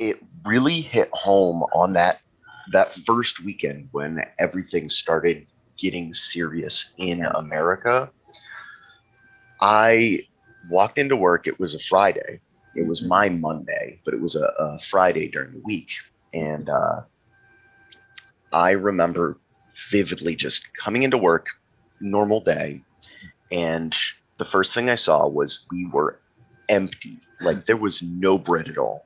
it really hit home on that first weekend when everything started getting serious in America. I walked into work. It was a Friday. It was my Monday, but it was a Friday during the week. And I remember vividly just coming into work, normal day, and the first thing I saw was we were empty. Like there was no bread at all.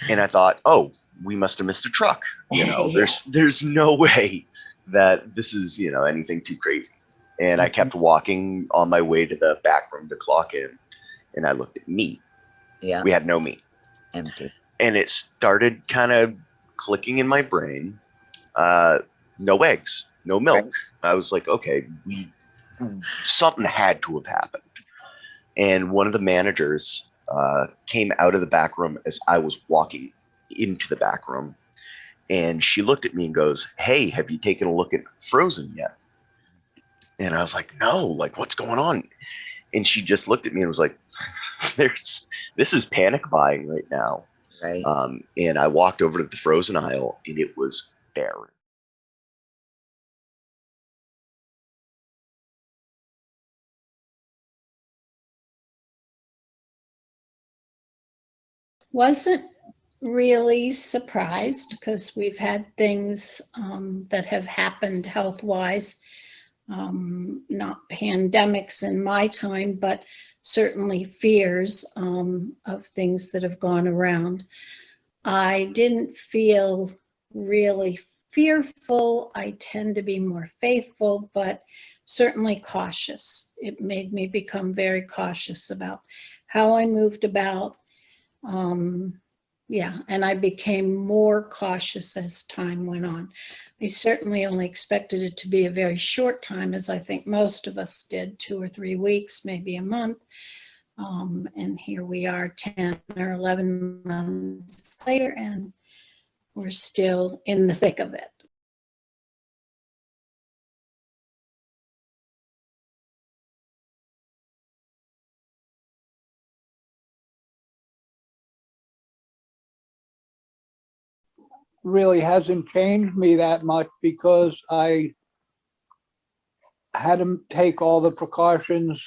And I thought, oh, we must have missed a truck. You know, Yeah. there's no way that this is, you know, anything too crazy. And I kept walking on my way to the back room to clock in, and I looked at meat. Yeah. We had no meat. Empty. And it started kind of clicking in my brain. No eggs, no milk. Right. I was like, okay, something had to have happened. And one of the managers came out of the back room as I was walking into the back room. And she looked at me and goes, hey, have you taken a look at Frozen yet? And I was like, no, like, what's going on? And she just looked at me and was like, this is panic buying right now. Right. And I walked over to the Frozen aisle, and it was barren. Wasn't really surprised because we've had things that have happened health-wise, not pandemics in my time, but certainly fears of things that have gone around. I didn't feel really fearful. I tend to be more faithful, but certainly cautious. It made me become very cautious about how I moved about. Yeah, and I became more cautious as time went on. I certainly only expected it to be a very short time, as I think most of us did, 2 or 3 weeks, maybe a month. And here we are 10 or 11 months later, and we're still in the thick of it. Really hasn't changed me that much because I had to take all the precautions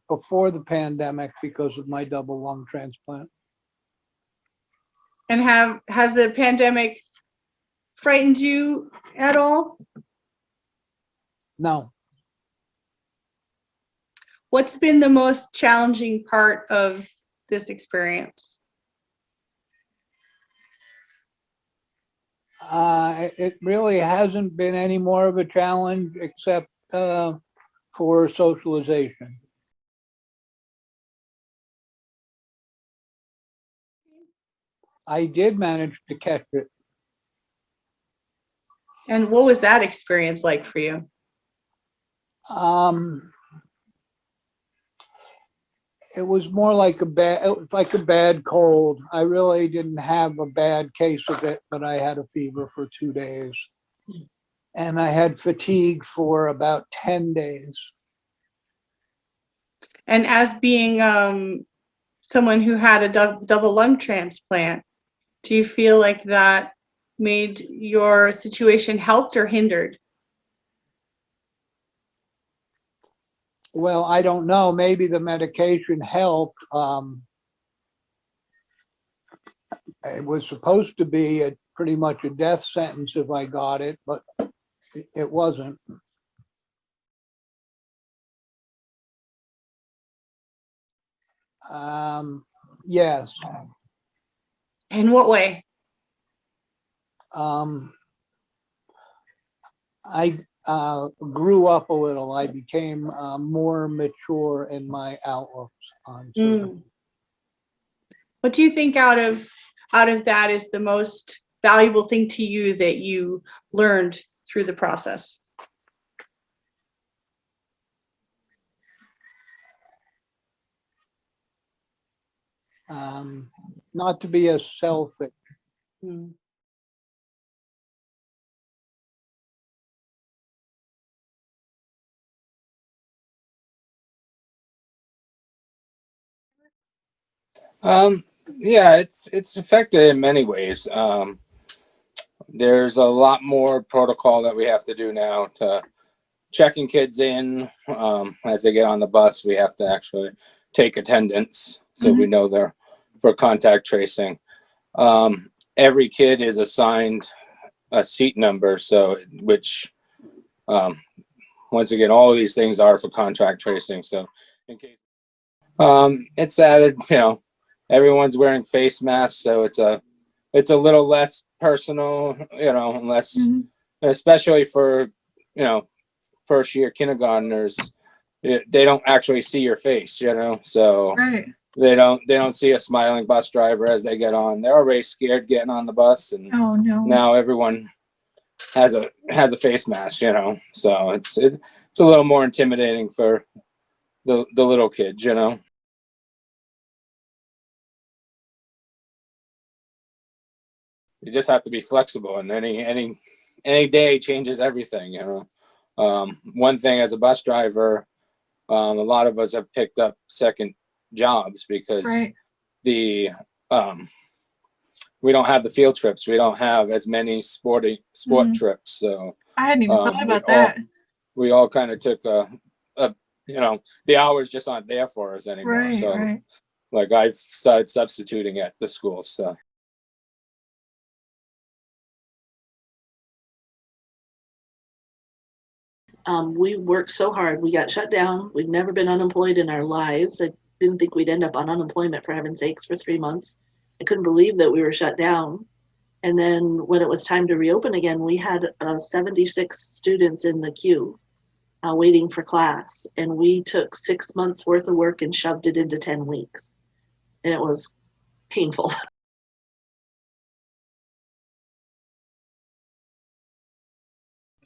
before the pandemic because of my double lung transplant. And has the pandemic frightened you at all? No. What's been the most challenging part of this experience? It really hasn't been any more of a challenge except for socialization. I did manage to catch it. And what was that experience like for you? It was more like a bad cold. I really didn't have a bad case of it, but I had a fever for 2 days. And I had fatigue for about 10 days. And as being someone who had a double lung transplant, do you feel like that made your situation helped or hindered? Well, I don't know. Maybe the medication helped. It was supposed to be pretty much a death sentence if I got it, but it wasn't. Yes. In what way? I grew up a little. I became more mature in my outlooks on children. What do you think out of that is the most valuable thing to you that you learned through the process? Not to be as selfish. Yeah, it's affected in many ways. There's a lot more protocol that we have to do now to checking kids in. As they get on the bus, we have to actually take attendance so we know they're for contact tracing. Every kid is assigned a seat number, so which once again, all of these things are for contact tracing. So in case it's added, everyone's wearing face masks, so it's a little less personal, unless especially for first year kindergartners, they don't actually see your face, so Right. they don't see a smiling bus driver as they get on. They're already scared getting on the bus, and Oh no. now everyone has a face mask, so it's a little more intimidating for the little kids, You just have to be flexible, and any day changes everything, One thing as a bus driver, a lot of us have picked up second jobs because Right. we don't have the field trips. We don't have as many sport trips. So I hadn't even thought we about that. we all kind of took the hours just aren't there for us anymore. Right. So Right. like I've started substituting at the schools. So. We worked so hard. We got shut down. We'd never been unemployed in our lives. I didn't think we'd end up on unemployment, for heaven's sakes, for 3 months. I couldn't believe that we were shut down. And then when it was time to reopen again, we had 76 students in the queue waiting for class. And we took 6 months worth of work and shoved it into 10 weeks. And it was painful.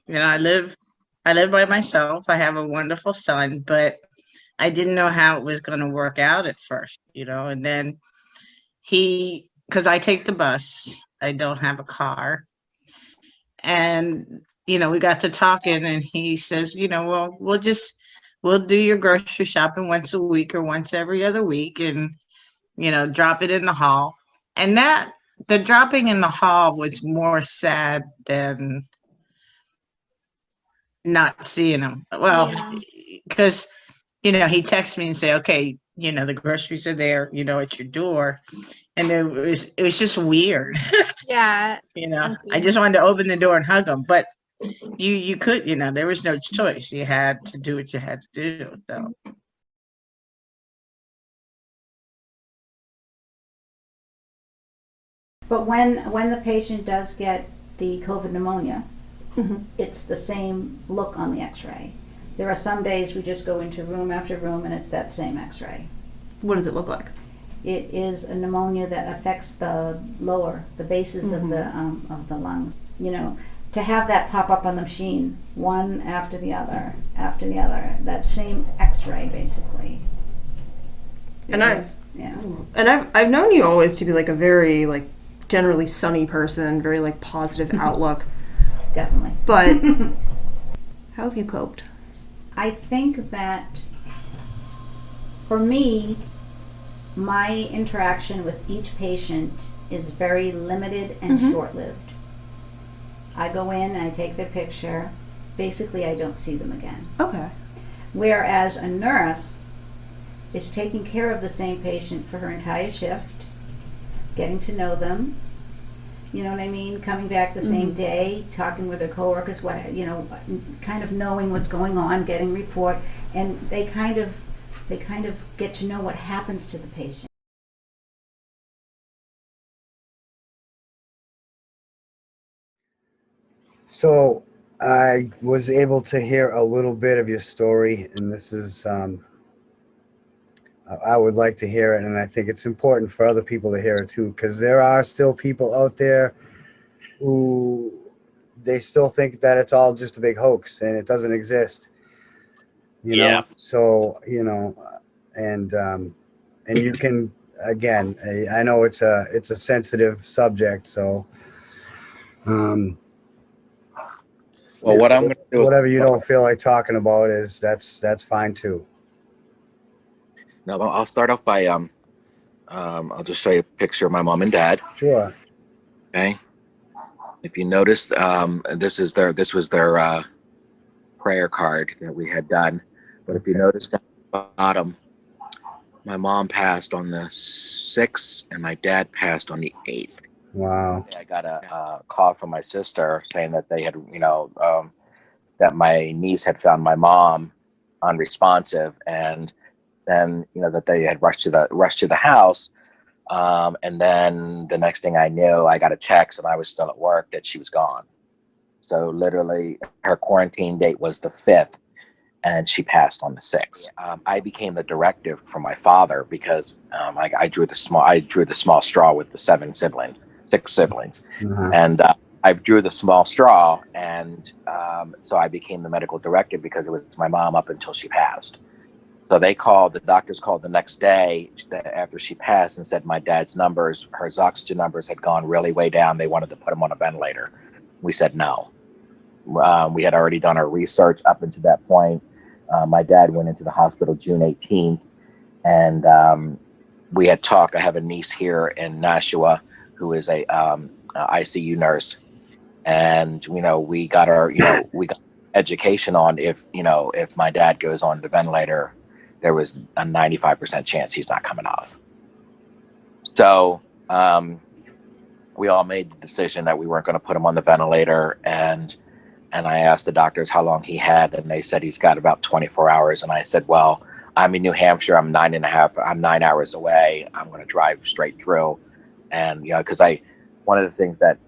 I live by myself. I have a wonderful son, but I didn't know how it was going to work out at first, and then because I take the bus, I don't have a car. And, we got to talking, and he says, well, we'll do your grocery shopping once a week or once every other week, and, drop it in the hall. And the dropping in the hall was more sad than not seeing him. Well, because, he texts me and say, okay, the groceries are there, at your door. And it was just weird. Yeah. I just wanted to open the door and hug him, but you could, there was no choice. You had to do what you had to do. So. But when the patient does get the COVID pneumonia, it's the same look on the x-ray. There are some days we just go into room after room and it's that same x-ray. What does it look like? It is a pneumonia that affects the bases of the lungs. To have that pop up on the machine, one after the other, that same x-ray basically. And I've known you always to be like a very generally sunny person, very positive outlook. Definitely. But how have you coped? I think that for me, my interaction with each patient is very limited and short-lived. I go in, I take their picture, basically I don't see them again. Okay. Whereas a nurse is taking care of the same patient for her entire shift, getting to know them, you know what I mean, coming back the same day, talking with their coworkers, kind of knowing what's going on, getting report, and they kind of get to know what happens to the patient. So I was able to hear a little bit of your story, and this is I would like to hear it, and I think it's important for other people to hear it too, because there are still people out there who they still think that it's all just a big hoax and it doesn't exist. You know? So, and you can, again, I know it's a sensitive subject, so well, what I'm going to do, whatever you don't feel like talking about that's fine too. No, I'll start off by I'll just show you a picture of my mom and dad. Sure. Okay. If you notice, this was their prayer card that we had done. But if you notice down the bottom, my mom passed on the 6th and my dad passed on the 8th. Wow. I got a call from my sister saying that they had, that my niece had found my mom unresponsive, and then that they had rushed to the house. And then the next thing I knew, I got a text, and I was still at work, that she was gone. So literally, her quarantine date was the 5th, and she passed on the 6th. I became the directive for my father because I drew the small straw with the 6 siblings, and I drew the small straw, and so I became the medical director because it was my mom up until she passed. So the doctors called the next day after she passed and said my dad's numbers, her oxygen numbers, had gone really way down. They wanted to put him on a ventilator. We said no. We had already done our research up until that point. My dad went into the hospital June 18th, and we had talked. I have a niece here in Nashua who is a ICU nurse, and we got education on if my dad goes on the ventilator, there was a 95% chance he's not coming off. So we all made the decision that we weren't going to put him on the ventilator, and I asked the doctors how long he had, and they said he's got about 24 hours. And I said, well, I'm in New Hampshire. I'm 9 hours away. I'm going to drive straight through. And, because one of the things that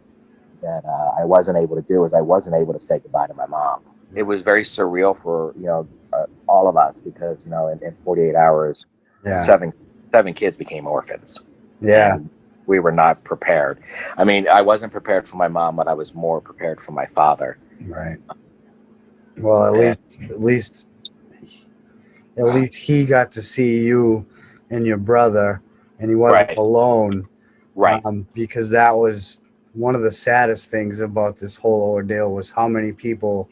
I wasn't able to do is I wasn't able to say goodbye to my mom. It was very surreal for, all of us because, in 48 hours, seven kids became orphans. Yeah. And we were not prepared. I mean, I wasn't prepared for my mom, but I was more prepared for my father. Right. Well, at least he got to see you and your brother, and he wasn't alone. Right. Because that was one of the saddest things about this whole ordeal, was how many people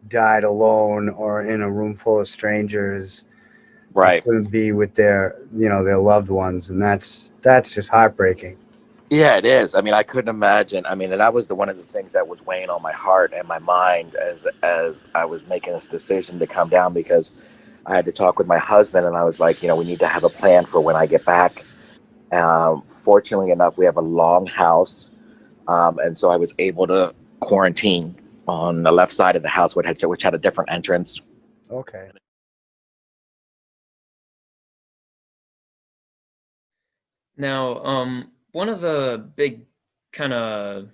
died alone or in a room full of strangers. Right. Couldn't be with their loved ones, and that's just heartbreaking. Yeah, it is. I mean, I couldn't imagine. I mean, and that was one of the things that was weighing on my heart and my mind as I was making this decision to come down, because I had to talk with my husband, and I was like, we need to have a plan for when I get back. Fortunately enough, we have a long house, and so I was able to quarantine on the left side of the house, which had a different entrance. Okay. Now, one of the big kind of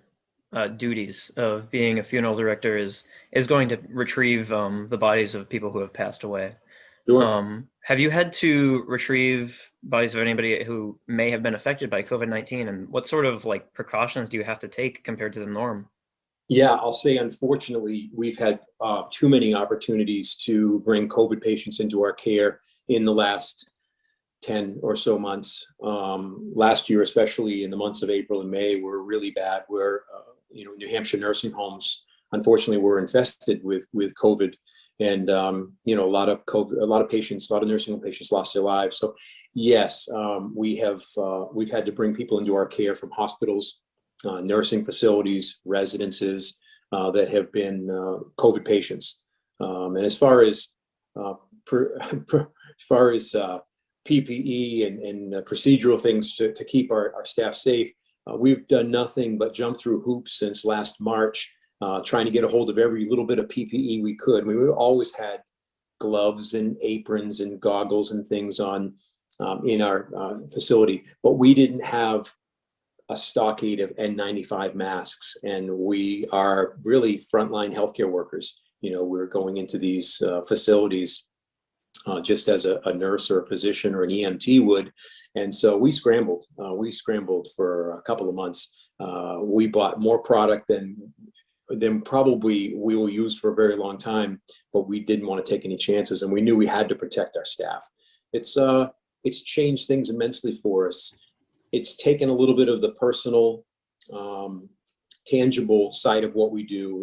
duties of being a funeral director is going to retrieve the bodies of people who have passed away. Sure. Have you had to retrieve bodies of anybody who may have been affected by COVID-19, and what sort of precautions do you have to take compared to the norm? Yeah, I'll say, unfortunately, we've had too many opportunities to bring COVID patients into our care in the last 10 or so months. Last year, especially in the months of April and May, were really bad, where New Hampshire nursing homes, unfortunately, were infested with COVID. And a lot of patients, a lot of nursing home patients lost their lives. So yes, we've had to bring people into our care from hospitals, nursing facilities, residences that have been COVID patients. And as far as PPE and procedural things to keep our staff safe, we've done nothing but jump through hoops since last March, trying to get a hold of every little bit of PPE we could. I mean, we always had gloves and aprons and goggles and things on in our facility, but we didn't have a stockade of N95 masks, and we are really frontline healthcare workers. We're going into these facilities just as a nurse or a physician or an EMT would. And so we scrambled for a couple of months. We bought more product than probably we will use for a very long time, but we didn't want to take any chances, and we knew we had to protect our staff. It's changed things immensely for us. It's taken a little bit of the personal, tangible side of what we do.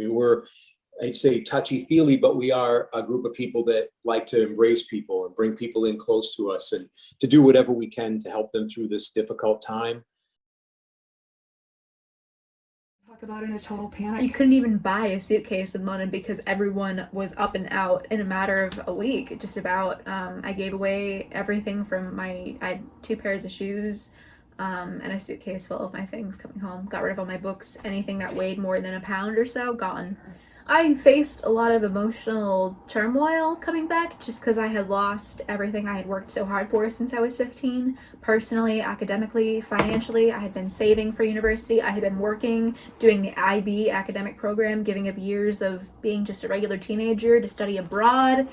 I'd say touchy-feely, but we are a group of people that like to embrace people and bring people in close to us and to do whatever we can to help them through this difficult time. Talk about in a total panic. You couldn't even buy a suitcase in London because everyone was up and out in a matter of a week, just about. I gave away everything from I had 2 pairs of shoes, and a suitcase full of my things coming home. Got rid of all my books, anything that weighed more than a pound or so, gone. I faced a lot of emotional turmoil coming back just because I had lost everything I had worked so hard for since I was 15. Personally, academically, financially, I had been saving for university. I had been working, doing the IB academic program, giving up years of being just a regular teenager to study abroad,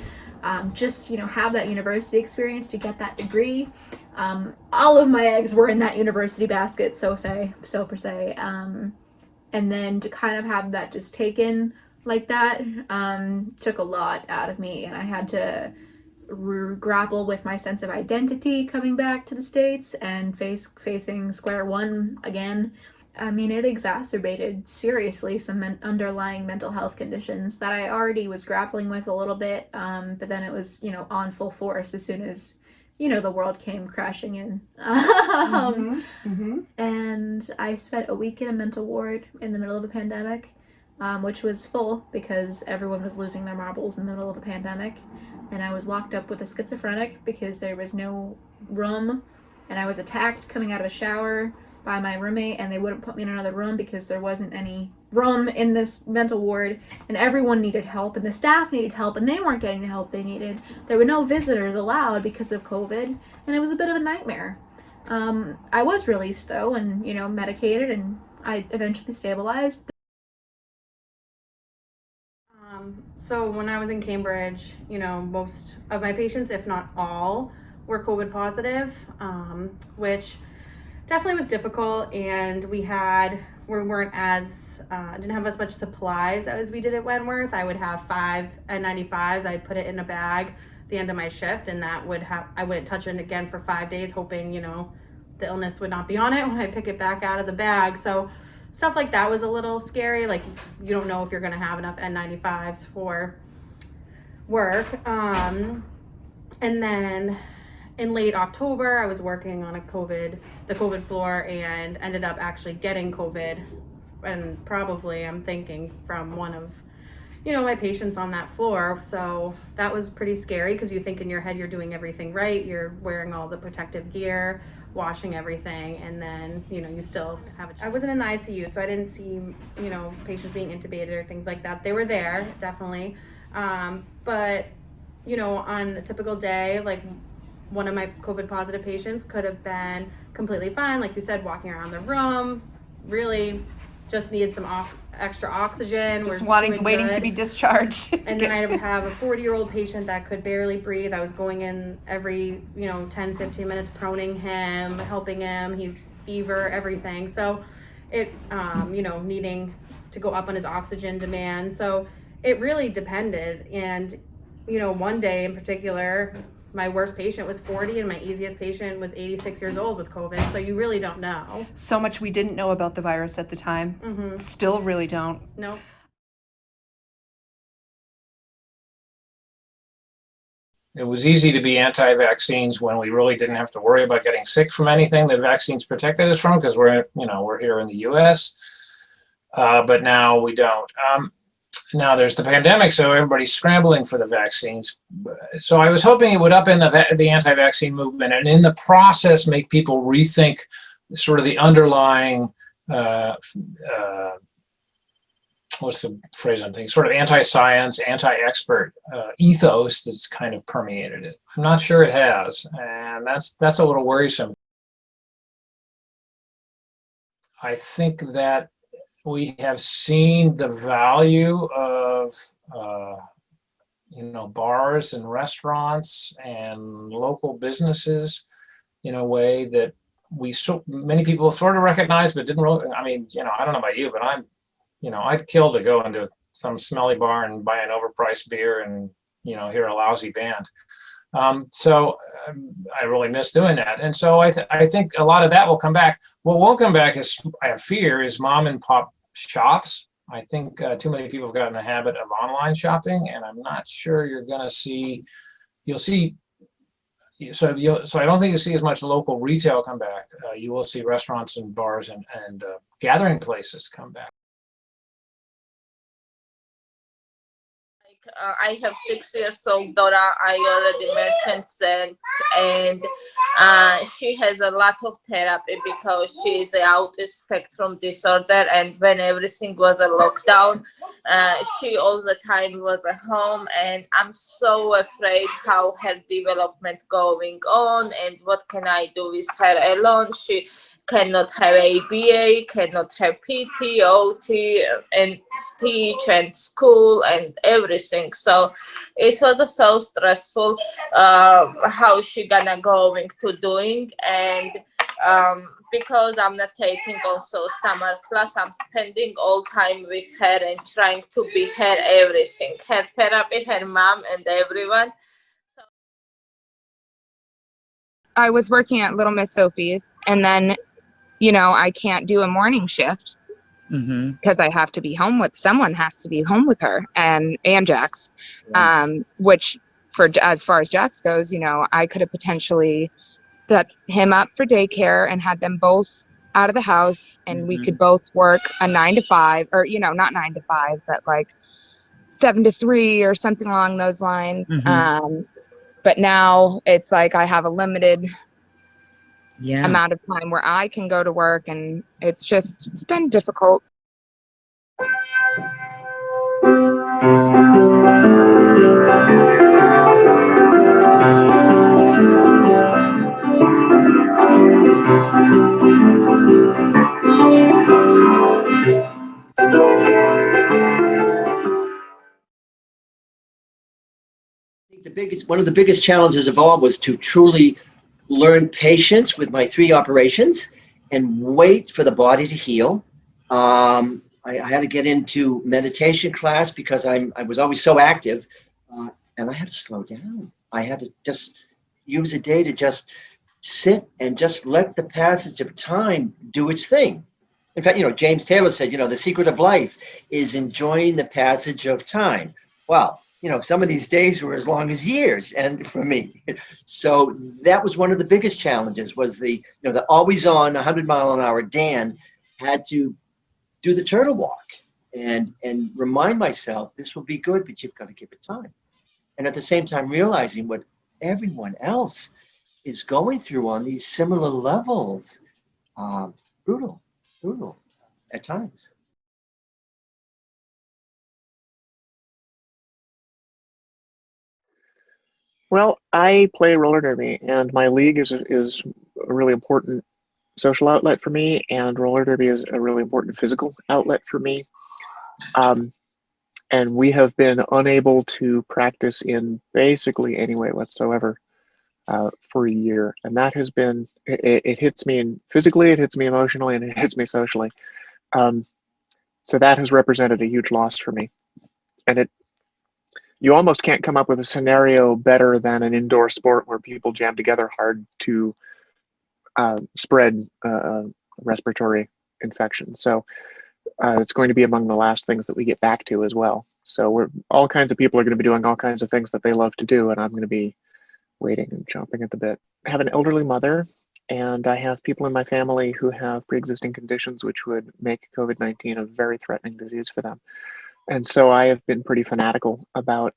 just, have that university experience to get that degree. All of my eggs were in that university basket, so per se. And then to kind of have that just taken like that took a lot out of me, and I had to grapple with my sense of identity coming back to the States and facing square one again. I mean, it exacerbated seriously some underlying mental health conditions that I already was grappling with a little bit, but then it was, on full force as soon as, the world came crashing in. And I spent a week in a mental ward in the middle of the pandemic, which was full because everyone was losing their marbles in the middle of the pandemic. And I was locked up with a schizophrenic because there was no room, and I was attacked coming out of a shower by my roommate, and they wouldn't put me in another room because there wasn't any room in this mental ward, and everyone needed help, and the staff needed help, and they weren't getting the help they needed. There were no visitors allowed because of COVID, and it was a bit of a nightmare. I was released though, and medicated, and I eventually stabilized. So when I was in Cambridge, most of my patients, if not all, were COVID positive, which definitely was difficult, and we weren't as didn't have as much supplies as we did at Wentworth. I would have 5 N95s. I'd put it in a bag at the end of my shift, and I wouldn't touch it again for 5 days, hoping the illness would not be on it when I pick it back out of the bag. So stuff like that was a little scary. Like, you don't know if you're going to have enough N95s for work. And then in late October, I was working on the COVID floor, and ended up actually getting COVID, and probably, I'm thinking, from one of my patients on that floor. So that was pretty scary, because you think in your head you're doing everything right, you're wearing all the protective gear, washing everything, and then you still have I wasn't in the ICU, so I didn't see patients being intubated or things like that. They were there, definitely, but on a typical day, like, one of my COVID positive patients could have been completely fine, like you said, walking around the room, really just needed some extra oxygen, Just waiting to be discharged. And then I would have a 40-year-old patient that could barely breathe. I was going in every 10-15 minutes, proning him, helping him. He's fever, everything. So it needing to go up on his oxygen demand. So it really depended. And one day in particular, my worst patient was 40, and my easiest patient was 86 years old with COVID. So you really don't know. So much we didn't know about the virus at the time. Still really don't. No. It was easy to be anti-vaccines when we really didn't have to worry about getting sick from anything that vaccines protected us from, because we're here in the U.S. But now we don't. Now there's the pandemic, so everybody's scrambling for the vaccines. So I was hoping it would upend the anti-vaccine movement, and in the process make people rethink sort of the underlying, what's the phrase I'm thinking, sort of anti-science, anti-expert ethos that's kind of permeated it. I'm not sure it has, and that's a little worrisome. I think that we have seen the value of bars and restaurants and local businesses in a way that many people sort of recognize, but didn't really. I mean, I don't know about you, but I'd kill to go into some smelly bar and buy an overpriced beer and hear a lousy band. So I really miss doing that. And so I think a lot of that will come back. What won't come back is, I have fear, is mom and pop shops. I think too many people have gotten in the habit of online shopping, and I'm not sure you're going to see. You'll see. So I don't think you'll see as much local retail come back. You will see restaurants and bars and gathering places come back. I have 6 years old daughter. I already mentioned that, and she has a lot of therapy because she is an autism spectrum disorder. And when everything was a lockdown, she all the time was at home, and I'm so afraid how her development going on, and what can I do with her alone. She cannot have ABA, cannot have PT, OT, and speech and school and everything. So it was so stressful how she gonna going to doing. And because I'm not taking also summer class, I'm spending all time with her and trying to be her everything, her therapy, her mom, and everyone. I was working at Little Miss Sophie's, and then, I can't do a morning shift because I have to be home with someone has to be home with her and Jax, which as far as Jax goes, I could have potentially set him up for daycare and had them both out of the house, and we could both work a 9 to 5, or not 9 to 5, but like 7 to 3 or something along those lines. But now it's like I have a limited amount of time where I can go to work, and it's been difficult. One of the biggest challenges of all was to truly learn patience with my 3 operations and wait for the body to heal. I had to get into meditation class because I was always so active, and I had to slow down. I had to just use a day to just sit and just let the passage of time do its thing. In fact, James Taylor said, the secret of life is enjoying the passage of time. Well, some of these days were as long as years, and for me. So that was one of the biggest challenges, was the always on 100-mile-an-hour Dan had to do the turtle walk and remind myself this will be good, but you've got to give it time. And at the same time, realizing what everyone else is going through on these similar levels. Brutal at times. Well, I play roller derby, and my league is a really important social outlet for me, and roller derby is a really important physical outlet for me. And we have been unable to practice in basically any way whatsoever for a year, and that has been it hits me physically, it hits me emotionally, and it hits me socially. So that has represented a huge loss for me, and you almost can't come up with a scenario better than an indoor sport where people jam together hard to spread respiratory infection. So it's going to be among the last things that we get back to as well. So all kinds of people are going to be doing all kinds of things that they love to do, and I'm going to be waiting and chomping at the bit. I have an elderly mother, and I have people in my family who have pre-existing conditions which would make COVID-19 a very threatening disease for them. And so I have been pretty fanatical about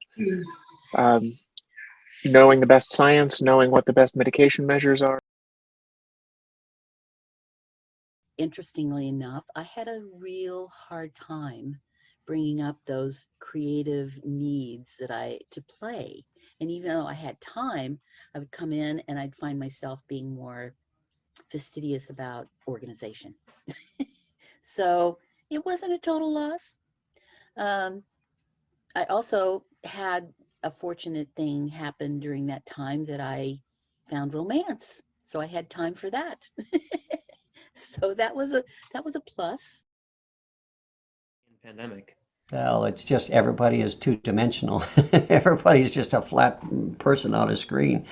knowing the best science, knowing what the best mitigation measures are. Interestingly enough, I had a real hard time bringing up those creative needs to play. And even though I had time, I would come in and I'd find myself being more fastidious about organization. So it wasn't a total loss. I also had a fortunate thing happen during that time that I found romance. So I had time for that. So that was a plus. Pandemic. Well, it's just everybody is two-dimensional. Everybody's just a flat person on a screen.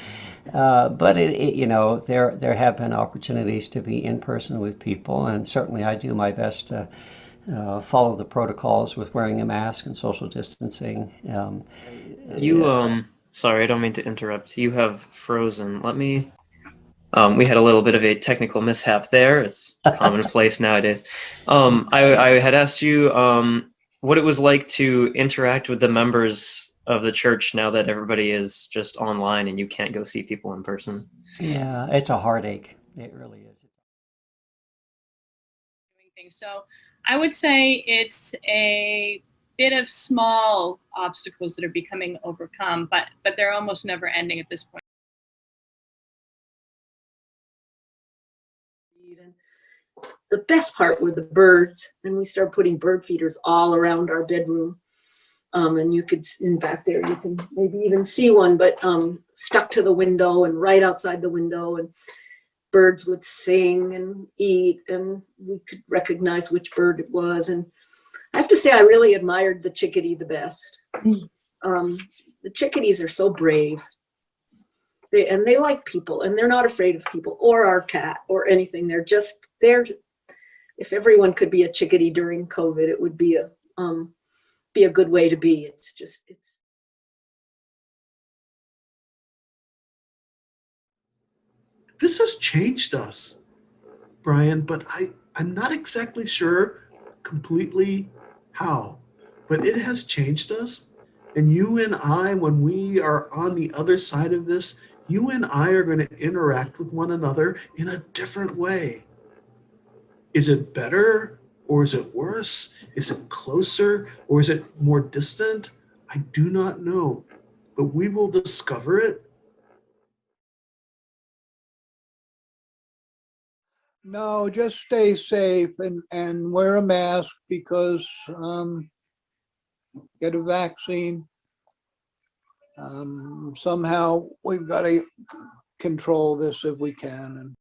But there have been opportunities to be in person with people, and certainly I do my best to follow the protocols with wearing a mask and social distancing. Sorry, I don't mean to interrupt. You have frozen. Let me. We had a little bit of a technical mishap there. It's commonplace nowadays. I had asked you what it was like to interact with the members of the church now that everybody is just online and you can't go see people in person. Yeah, it's a heartache. It really is. So I would say it's a bit of small obstacles that are becoming overcome, but they're almost never ending at this point. The best part were the birds, and we started putting bird feeders all around our bedroom. And you could, in back there, you can maybe even see one, but stuck to the window and right outside the window, and birds would sing and eat, and we could recognize which bird it was. And I have to say, I really admired the chickadee the best. The chickadees are so brave. They like people, and they're not afraid of people or our cat or anything. They're just there. If everyone could be a chickadee during COVID, it would be a good way to be. It's This has changed us, Brian, but I'm not exactly sure completely how, but it has changed us. And you and I, when we are on the other side of this, you and I are going to interact with one another in a different way. Is it better or is it worse? Is it closer or is it more distant? I do not know, but we will discover it. No, just stay safe and wear a mask because get a vaccine. Somehow we've got to control this if we can.